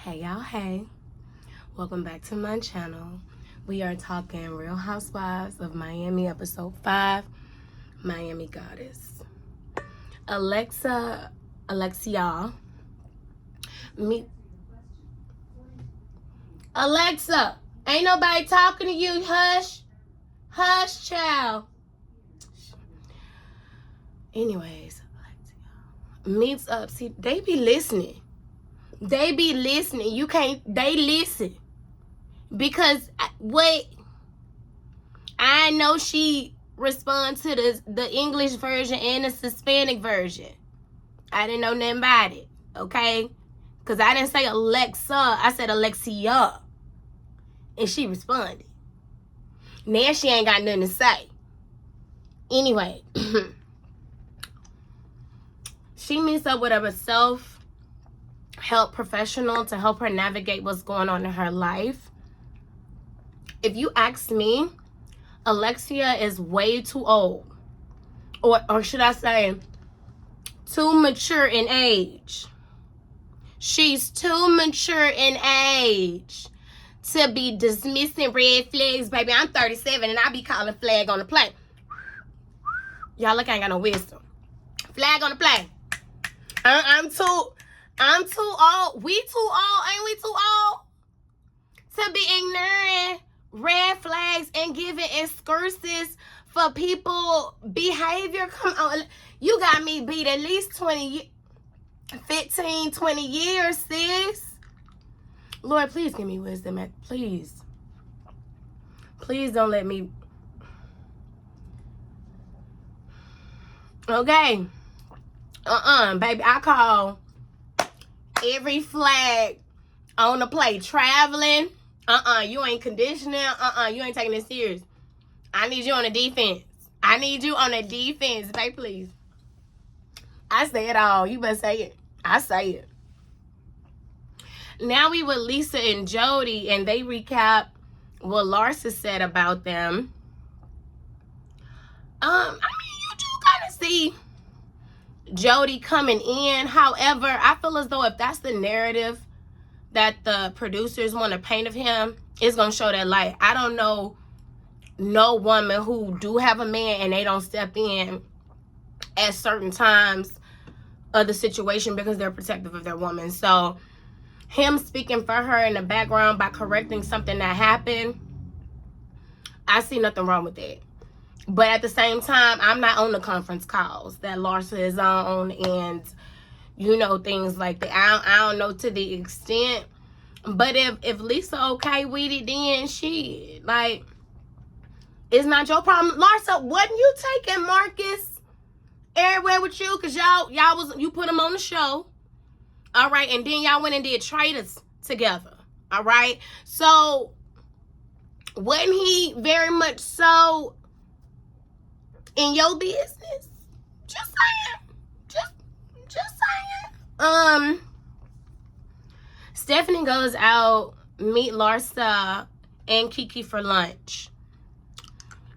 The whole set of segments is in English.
Hey y'all, hey. Welcome back to my channel. We are talking Real Housewives of Miami, episode 5, Miami Goddess. Alexia, meet... Alexa, ain't nobody talking to you, hush. Hush, child. Anyways, Alexia meets up. See, they be listening. They be listening. You can't, they listen. Because, wait, I know she responds to the English version and the Hispanic version. I didn't know nothing about it, okay? Because I didn't say Alexa, I said Alexia. And she responded. Now she ain't got nothing to say. Anyway, she meets up with a self-help professional to help her navigate what's going on in her life. If you ask me, Alexia is way too old. Or should I say, too mature in age. She's too mature in age to be dismissing red flags, baby. I'm 37 and I be calling flag on the play. Y'all look, I ain't got no wisdom. Flag on the play. I'm too old. We too old. Ain't we too old to be ignoring red flags and giving excuses for people behavior? Come on. You got me beat at least 15, 20 years, sis. Lord, please give me wisdom. Please. Please don't let me. Okay. Baby, I call every flag on the play. Traveling. You ain't conditioning. You ain't taking it serious. I need you on the defense. I need you on the defense, baby, please. I say it all. You better say it. I say it. Now we with Lisa and Jody, and they recap what Larsa said about them. I mean, you do kind of see Jody coming in. However, I feel as though if that's the narrative that the producers want to paint of him, it's going to show that light. I don't know no woman who do have a man and they don't step in at certain times of the situation because they're protective of their woman. So him speaking for her in the background by correcting something that happened, I see nothing wrong with that. But at the same time, I'm not on the conference calls that Larsa is on and, you know, things like that. I don't know to the extent. But if Lisa okay with it, then shit, like, it's not your problem. Larsa, wasn't you taking Marcus everywhere with you? Because you put him on the show. All right. And then y'all went and did Traitors together. All right. So wasn't he very much so in your business? Just saying. Just saying. Stephanie goes out, meet Larsa and Kiki for lunch.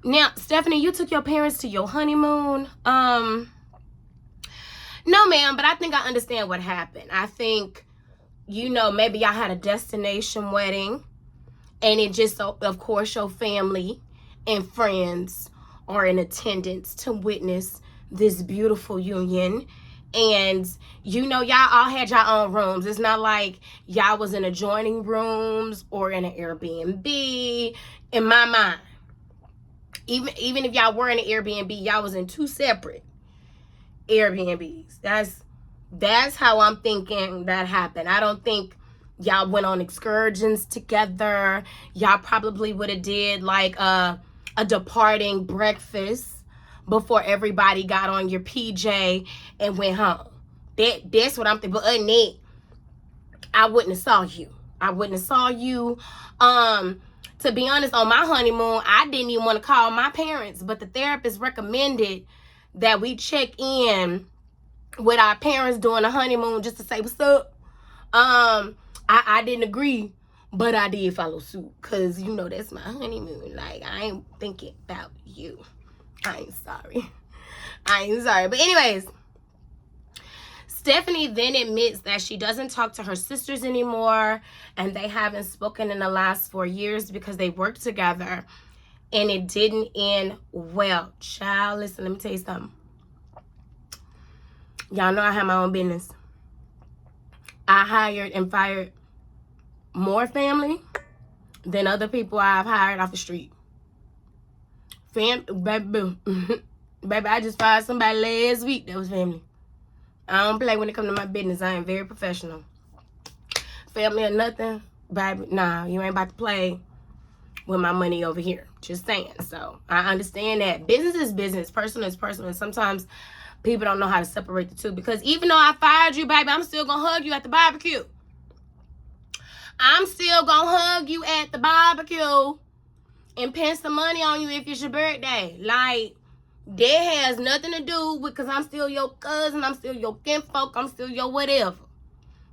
Now, Stephanie, you took your parents to your honeymoon. No, ma'am, but I think I understand what happened. I think, you know, maybe y'all had a destination wedding, and it just, of course, your family and friends are in attendance to witness this beautiful union. And, you know, y'all all had your own rooms. It's not like y'all was in adjoining rooms or in an Airbnb. In my mind, even if y'all were in an Airbnb, y'all was in 2 separate Airbnbs. That's how I'm thinking that happened. I don't think y'all went on excursions together. Y'all probably would have did like a departing breakfast before everybody got on your PJ and went home. That's what I'm thinking. But other than that, I wouldn't have saw you. To be honest, on my honeymoon, I didn't even want to call my parents, but the therapist recommended that we check in with our parents during the honeymoon just to say what's up. I didn't agree, but I did follow suit because, you know, that's my honeymoon. Like, I ain't thinking about you. I ain't sorry. But anyways, Stephanie then admits that she doesn't talk to her sisters anymore, and they haven't spoken in the last 4 years because they worked together, and it didn't end well. Child, listen, let me tell you something. Y'all know I have my own business. I hired and fired more family than other people I've hired off the street. Baby, baby, I just fired somebody last week that was family. I don't play when it comes to my business. I am very professional. Family or nothing, baby, nah, you ain't about to play with my money over here. Just saying. So I understand that business is business, personal is personal, and sometimes people don't know how to separate the two. Because even though I fired you, baby, I'm still gonna hug you at the barbecue. I'm still gonna hug you at the barbecue and pin some money on you if it's your birthday. Like, that has nothing to do with, because I'm still your cousin, I'm still your kinfolk, I'm still your whatever.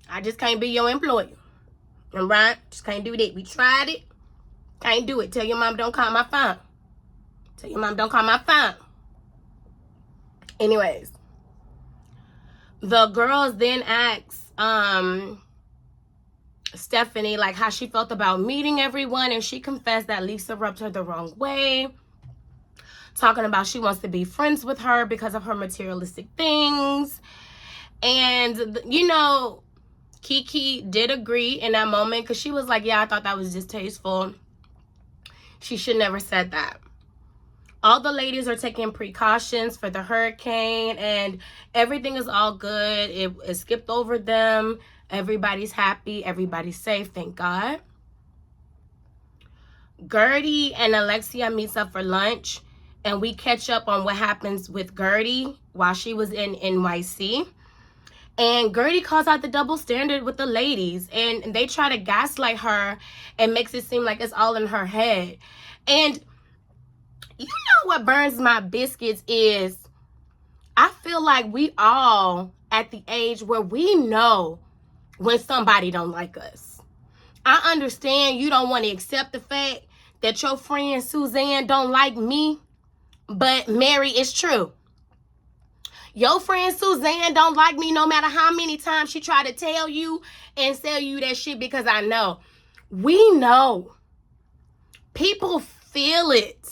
I just can't be your employer. All right? Just can't do that. We tried it. Can't do it. Tell your mom don't call my phone. Tell your mom don't call my phone. Anyways. The girls then asked Stephanie like how she felt about meeting everyone, and she confessed that Lisa rubbed her the wrong way, talking about she wants to be friends with her because of her materialistic things. And you know, Kiki did agree in that moment, because she was like, yeah, I thought that was distasteful. She should never said that. All the ladies are taking precautions for the hurricane, and everything is all good. It skipped over them. Everybody's happy. Everybody's safe. Thank God. Guerdy and Alexia meets up for lunch, and we catch up on what happens with Guerdy while she was in NYC. And Guerdy calls out the double standard with the ladies, and they try to gaslight her and makes it seem like it's all in her head. And you know what burns my biscuits is, I feel like we all at the age where we know when somebody don't like us. I understand you don't want to accept the fact that your friend Suzanne don't like me, but Mary, it's true. Your friend Suzanne don't like me no matter how many times she try to tell you and sell you that shit, because I know. We know. People feel it.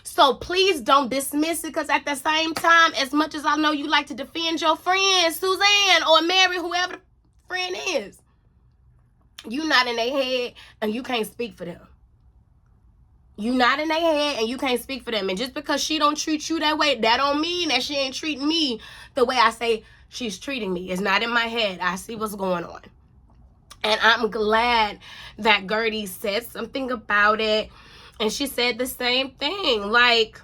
So please don't dismiss it, because at the same time, as much as I know you like to defend your friend Suzanne or Mary, whoever the friend is, you not in their head and you can't speak for them. You not in their head and you can't speak for them. And just because she don't treat you that way, that don't mean that she ain't treating me the way I say she's treating me. It's not in my head. I see what's going on. And I'm glad that Guerdy said something about it. And she said the same thing. Like,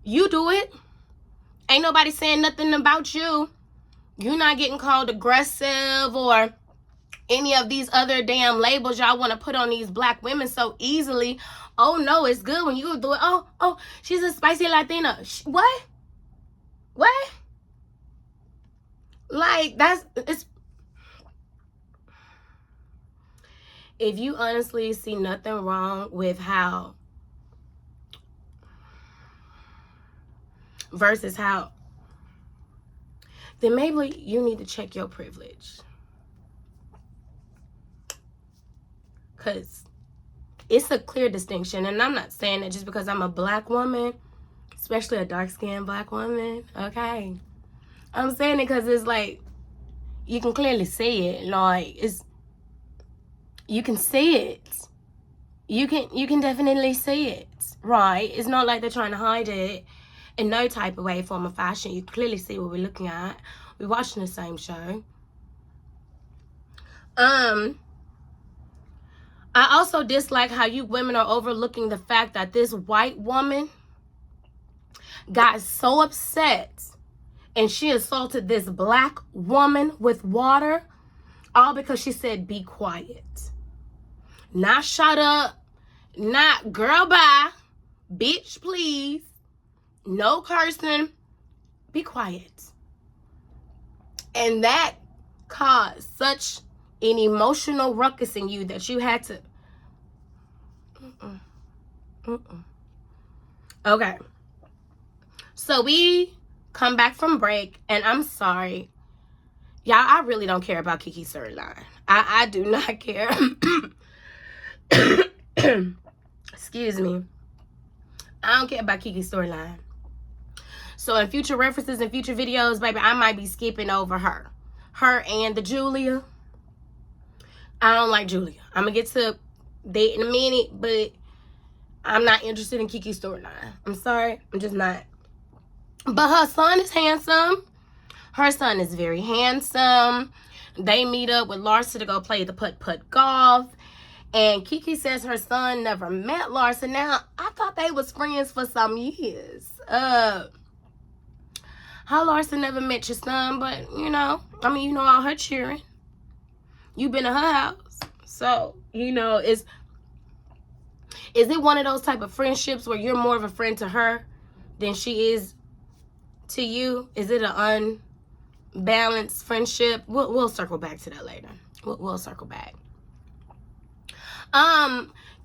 you do it. Ain't nobody saying nothing about you. You're not getting called aggressive or any of these other damn labels y'all want to put on these black women so easily. Oh no, it's good when you do it. Oh, she's a spicy Latina. What? Like, it's. If you honestly see nothing wrong with how versus how, then maybe you need to check your privilege. Because it's a clear distinction. And I'm not saying that just because I'm a black woman, especially a dark-skinned black woman, okay? I'm saying it because it's like, you can clearly see it. Like, you can see it. You can definitely see it, right? It's not like they're trying to hide it in no type of way, form of fashion. You clearly see what we're looking at. We're watching the same show. I also dislike how you women are overlooking the fact that this white woman got so upset and she assaulted this black woman with water, all because she said, be quiet. Not shut up, not girl bye, bitch please, no cursing, be quiet. And that caused such an emotional ruckus in you that you had to okay, so we come back from break, and I'm sorry. Y'all, I really don't care about Kiki's storyline. I do not care. Excuse me. I don't care about Kiki's storyline. So in future references and future videos, baby, I might be skipping over her. Her and the Julia. I don't like Julia. I'm going to get to date in a minute, but I'm not interested in Kiki's storyline. I'm sorry. I'm just not. But her son is handsome. Her son is very handsome. They meet up with Larsa to go play the putt-putt golf. And Kiki says her son never met Larsa. Now, I thought they was friends for some years. How Larsa never met your son, but, you know, I mean, you know all her cheering. You been to her house. So, you know, is it one of those type of friendships where you're more of a friend to her than she is to you? Is it an unbalanced friendship? We'll circle back to that later. We'll circle back.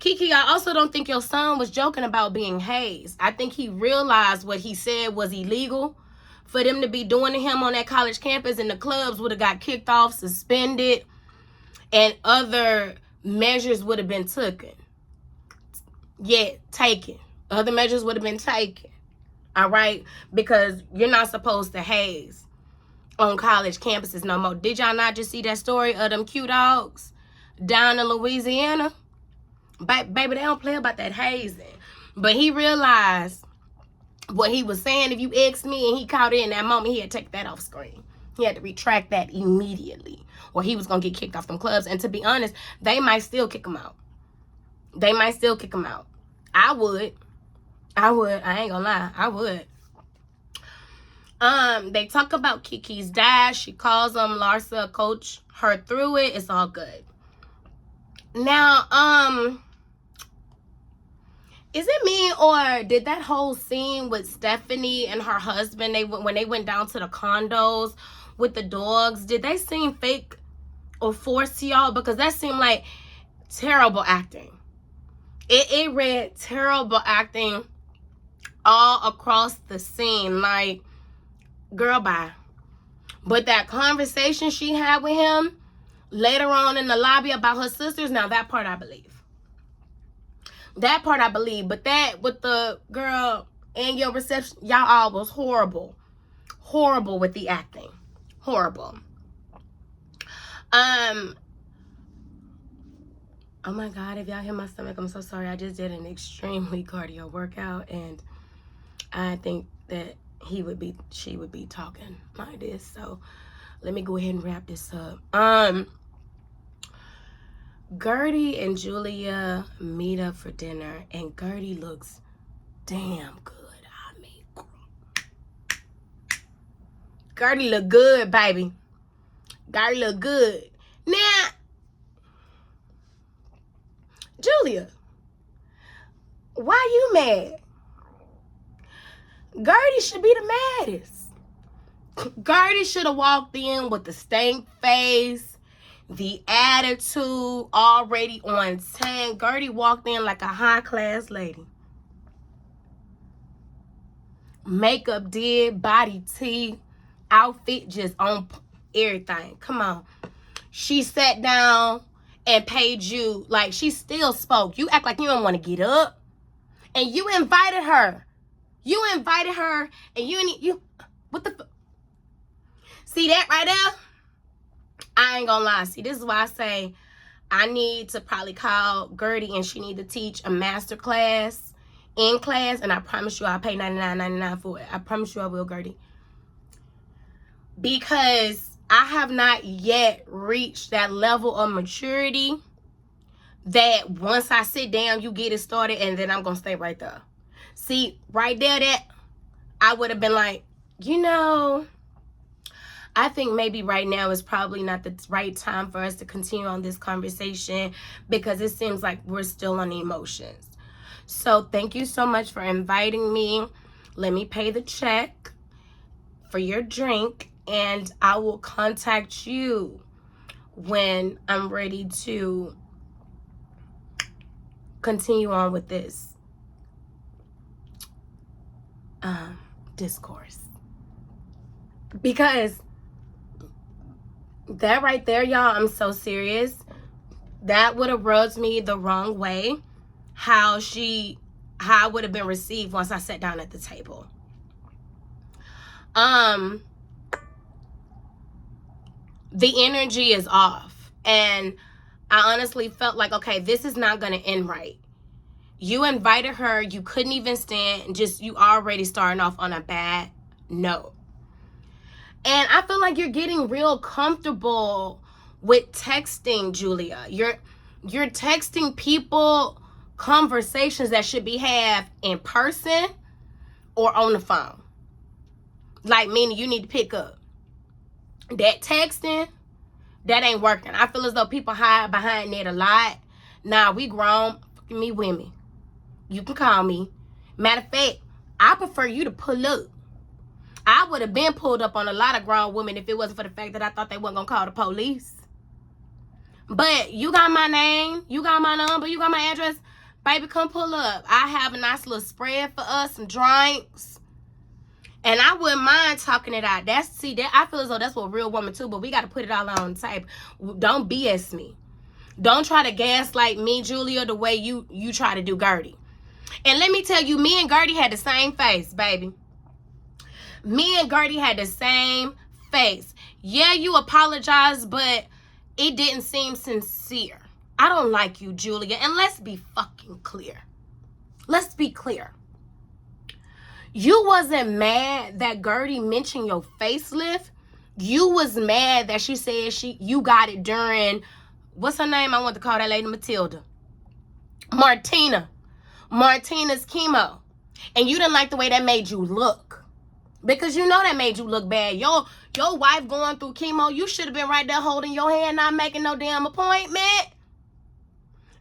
Kiki, I also don't think your son was joking about being hazed. I think he realized what he said was illegal for them to be doing to him on that college campus, and the clubs would have got kicked off, suspended, and other measures would have been taken. Yeah, taken. Other measures would have been taken. All right? Because you're not supposed to haze on college campuses no more. Did y'all not just see that story of them cute dogs down in Louisiana? Baby, they don't play about that hazing. But he realized what he was saying. If you asked me and he caught it in that moment, he had to take that off screen. He had to retract that immediately, or he was going to get kicked off them clubs. And to be honest, they might still kick him out. They might still kick him out. I would. I ain't gonna lie. I would. They talk about Kiki's dad. She calls him. Larsa coach her through it. It's all good. Now, is it me, or did that whole scene with Stephanie and her husband, when they went down to the condos with the dogs, did they seem fake or forced to y'all? Because that seemed like terrible acting. It read terrible acting all across the scene. Like, girl, bye. But that conversation she had with him later on in the lobby about her sisters, now that part I believe. That part I believe. But that with the girl and your reception, y'all all was horrible. Horrible with the acting. Horrible. Oh my God, if y'all hear my stomach, I'm so sorry. I just did an extremely cardio workout, and I think that she would be talking like this. So let me go ahead and wrap this up. Guerdy and Julia meet up for dinner, and Guerdy looks damn good. I mean, Guerdy look good, baby. Guerdy look good. Now, Julia, why you mad? Guerdy should be the maddest. Guerdy should have walked in with the stank face, the attitude already on 10. Guerdy walked in like a high-class lady. Makeup did, body tea, outfit just on everything. Come on. She sat down and paid you. Like, she still spoke. You act like you don't want to get up. And you invited her. You invited her, and you what the see that right there? I ain't gonna lie. See, this is why I say I need to probably call Guerdy, and she need to teach a master class in class, and I promise you I'll pay $99.99 for it. I promise you I will, Guerdy. Because I have not yet reached that level of maturity that once I sit down, you get it started, and then I'm going to stay right there. See, right there, that I would have been like, you know, I think maybe right now is probably not the right time for us to continue on this conversation, because it seems like we're still on emotions. So thank you so much for inviting me. Let me pay the check for your drink, and I will contact you when I'm ready to continue on with this discourse. Because that right there, y'all, I'm so serious. That would have rubbed me the wrong way. How I would have been received once I sat down at the table. The energy is off. And I honestly felt like, okay, this is not going to end right. You invited her, you couldn't even stand, just you already starting off on a bad note. And I feel like you're getting real comfortable with texting, Julia. You're texting people conversations that should be had in person or on the phone. Like, meaning you need to pick up. That texting, that ain't working. I feel as though people hide behind that a lot. Nah, we grown. Me women. You can call me. Matter of fact, I prefer you to pull up. I would have been pulled up on a lot of grown women if it wasn't for the fact that I thought they weren't going to call the police. But you got my name. You got my number. You got my address. Baby, come pull up. I have a nice little spread for us, some drinks. And I wouldn't mind talking it out. That I feel as though that's what a real woman too, but we got to put it all on tape. Don't BS me. Don't try to gaslight me, Julia, the way you try to do Guerdy. And let me tell you, me and Guerdy had the same face, baby. Me and Guerdy had the same face. Yeah, you apologized, but it didn't seem sincere. I don't like you, Julia. And let's be fucking clear. Let's be clear. You wasn't mad that Guerdy mentioned your facelift. You was mad that she said you got it during, what's her name? I want to call that lady Matilda. Martina's chemo. And you didn't like the way that made you look. Because you know that made you look bad. Your wife going through chemo, you should have been right there holding your hand, not making no damn appointment.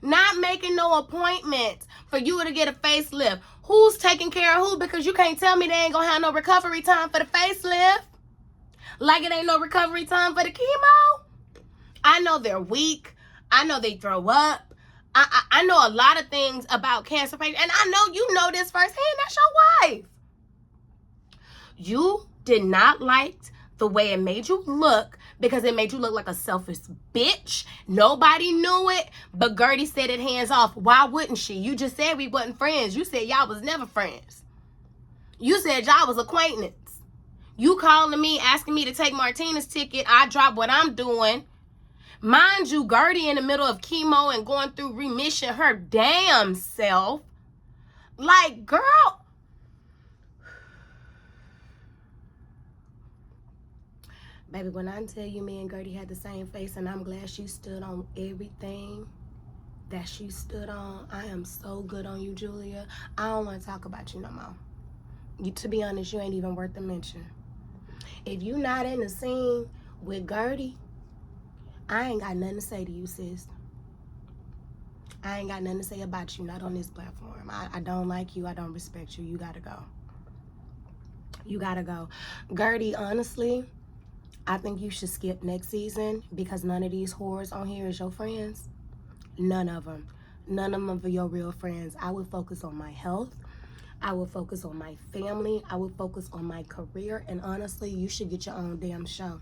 Not making no appointment for you to get a facelift. Who's taking care of who? Because you can't tell me they ain't gonna have no recovery time for the facelift. Like it ain't no recovery time for the chemo. I know they're weak. I know they throw up. I know a lot of things about cancer patients. And I know you know this firsthand. That's your wife. You did not like the way it made you look because it made you look like a selfish bitch. Nobody knew it, but Guerdy said it hands off. Why wouldn't she? You just said we wasn't friends. You said y'all was never friends. You said y'all was acquaintance. You calling me, asking me to take Martina's ticket. I drop what I'm doing. Mind you, Guerdy in the middle of chemo and going through remission her damn self. Like, girl. Baby, when I tell you me and Guerdy had the same face, and I'm glad she stood on everything that she stood on. I am so good on you, Julia. I don't want to talk about you no more. To be honest, you ain't even worth the mention. If you not in the scene with Guerdy, I ain't got nothing to say to you, sis. I ain't got nothing to say about you, not on this platform. I don't like you. I don't respect you. You gotta go. You gotta go. Guerdy, honestly, I think you should skip next season because none of these whores on here is your friends. None of them. None of them are your real friends. I would focus on my health. I would focus on my family. I would focus on my career. And honestly, you should get your own damn show.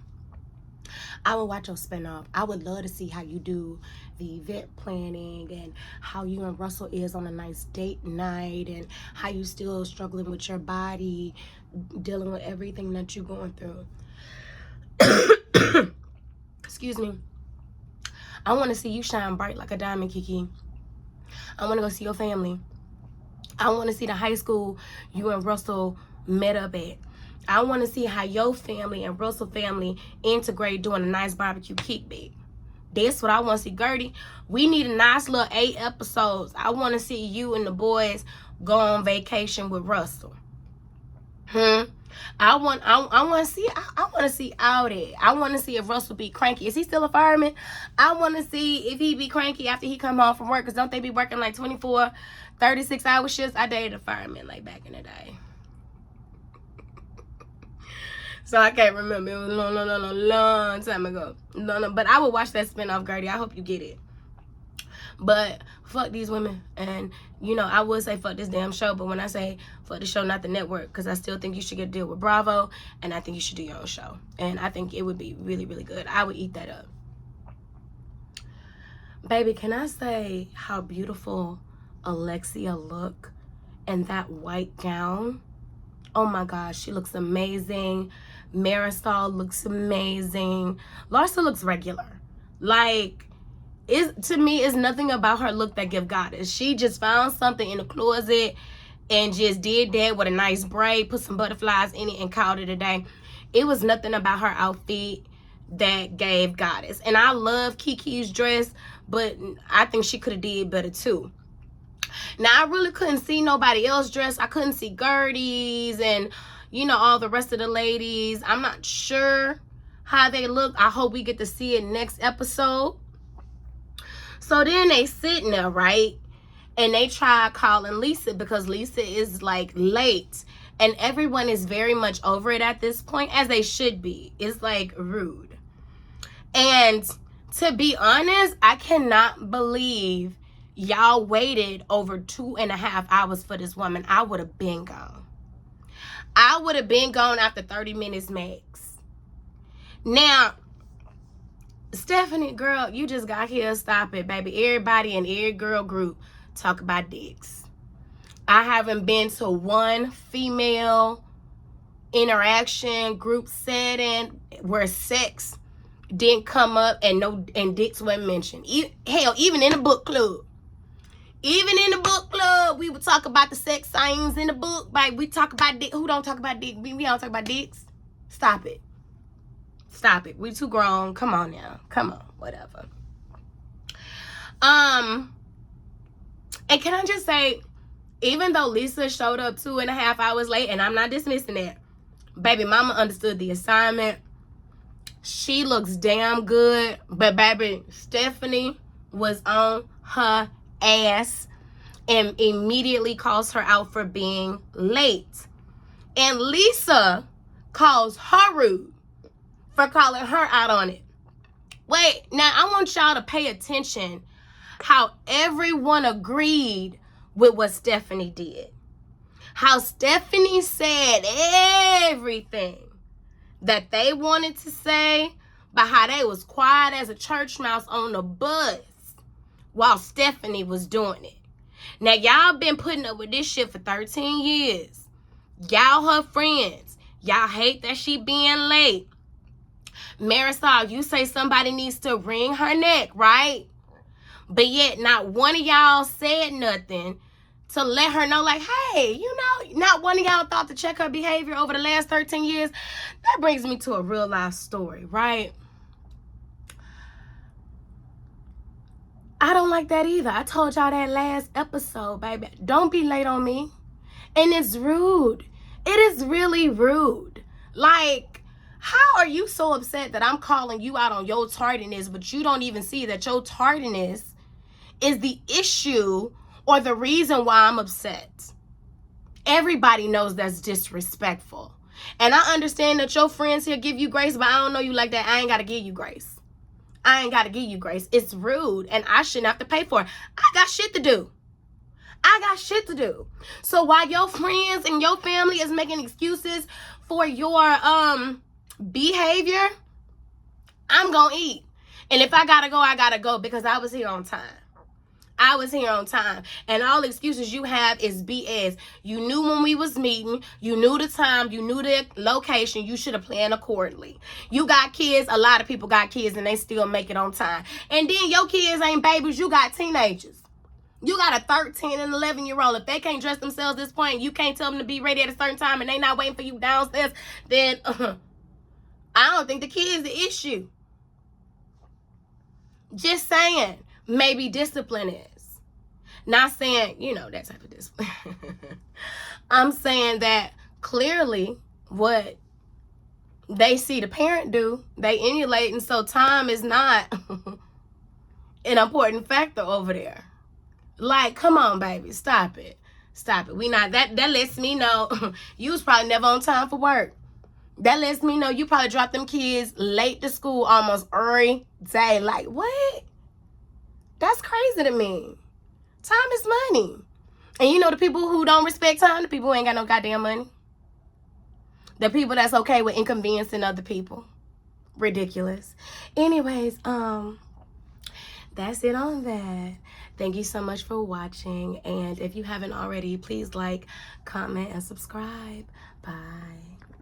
I would watch your spinoff. I would love to see how you do the event planning and how you and Russell is on a nice date night and how you still struggling with your body, dealing with everything that you're going through. Excuse me. I want to see you shine bright like a diamond, Kiki. I want to go see your family. I want to see the high school you and Russell met up at. I want to see how your family and Russell family integrate doing a nice barbecue kickback. That's what I want to see, Guerdy. We need a nice little 8 episodes. I want to see you and the boys go on vacation with Russell. I want to see all that. I want to see if Russell be cranky. Is he still a fireman? I want to see if he be cranky after he come home from work. Because don't they be working like 24, 36-hour shifts? I dated a fireman like back in the day. So I can't remember. It was a long time ago. No, but I will watch that spinoff, Guerdy. I hope you get it. But fuck these women. And, you know, I would say fuck this damn show. But when I say fuck the show, not the network, because I still think you should get a deal with Bravo. And I think you should do your own show. And I think it would be really, really good. I would eat that up. Baby, can I say how beautiful Alexia looked in that white gown? Oh my gosh, she looks amazing. Marisol looks amazing. Larsa looks regular. Like, to me, it's nothing about her look that give goddess. She just found something in the closet and just did that with a nice braid, put some butterflies in it, and called it a day. It was nothing about her outfit that gave goddess. And I love Kiki's dress, but I think she could have did better too. Now, I really couldn't see nobody else dressed. I couldn't see Guerdy's and, you know, all the rest of the ladies. I'm not sure how they look. I hope we get to see it next episode. So then they sitting there, right? And they try calling Lisa because Lisa is like late. And everyone is very much over it at this point, as they should be. It's like rude. And to be honest, I cannot believe y'all waited over 2.5 hours for this woman. I would have been gone. I would have been gone after 30 minutes max. Now, Stephanie, girl, you just got here. Stop it, baby. Everybody in every girl group talk about dicks. I haven't been to one female interaction group setting where sex didn't come up and dicks weren't mentioned. Hell, even in the book club. Even in the book club, we would talk about the sex scenes in the book. Like, we talk about dick. Who don't talk about dick? We don't talk about dicks. Stop it. Stop it. We too grown. Come on now. Come on. Whatever. And can I just say, even though Lisa showed up 2.5 hours late, and I'm not dismissing that, baby mama understood the assignment. She looks damn good. But baby, Stephanie was on her ass and immediately calls her out for being late. And Lisa calls her rude for calling her out on it. Wait, now I want y'all to pay attention how everyone agreed with what Stephanie did. How Stephanie said everything that they wanted to say, but how they was quiet as a church mouse on the bus while Stephanie was doing it. Now, y'all been putting up with this shit for 13 years. Y'all her friends. Y'all hate that she being late. Marisol, you say somebody needs to wring her neck, right? But yet, not one of y'all said nothing to let her know, like, hey, you know, not one of y'all thought to check her behavior over the last 13 years. That brings me to a real life story, right? I don't like that either. I told y'all that last episode, baby. Don't be late on me. And it's rude. It is really rude. Like, how are you so upset that I'm calling you out on your tardiness, but you don't even see that your tardiness is the issue or the reason why I'm upset? Everybody knows that's disrespectful. And I understand that your friends here give you grace, but I don't know you like that. I ain't got to give you grace. I ain't got to give you grace. It's rude, and I shouldn't have to pay for it. I got shit to do. I got shit to do. So while your friends and your family is making excuses for your behavior, I'm gonna eat. And if I gotta go, I gotta go, because I was here on time. I was here on time. And all excuses you have is BS. You knew when we was meeting. You knew the time. You knew the location. You should have planned accordingly. You got kids. A lot of people got kids and they still make it on time. And then your kids ain't babies. You got teenagers. You got a 13 and 11-year-old. If they can't dress themselves at this point, you can't tell them to be ready at a certain time and they not waiting for you downstairs, then I don't think the kid's the issue. Just saying. Maybe discipline is. Not saying, you know, that type of discipline. I'm saying that clearly what they see the parent do, they emulate, and so time is not an important factor over there. Like, come on, baby, stop it. Stop it. We not, that lets me know you was probably never on time for work. That lets me know you probably dropped them kids late to school almost every day. Like, what? That's crazy to me. Time is money. And you know the people who don't respect time? The people who ain't got no goddamn money. The people that's okay with inconveniencing other people. Ridiculous. Anyways, that's it on that. Thank you so much for watching. And if you haven't already, please like, comment, and subscribe. Bye.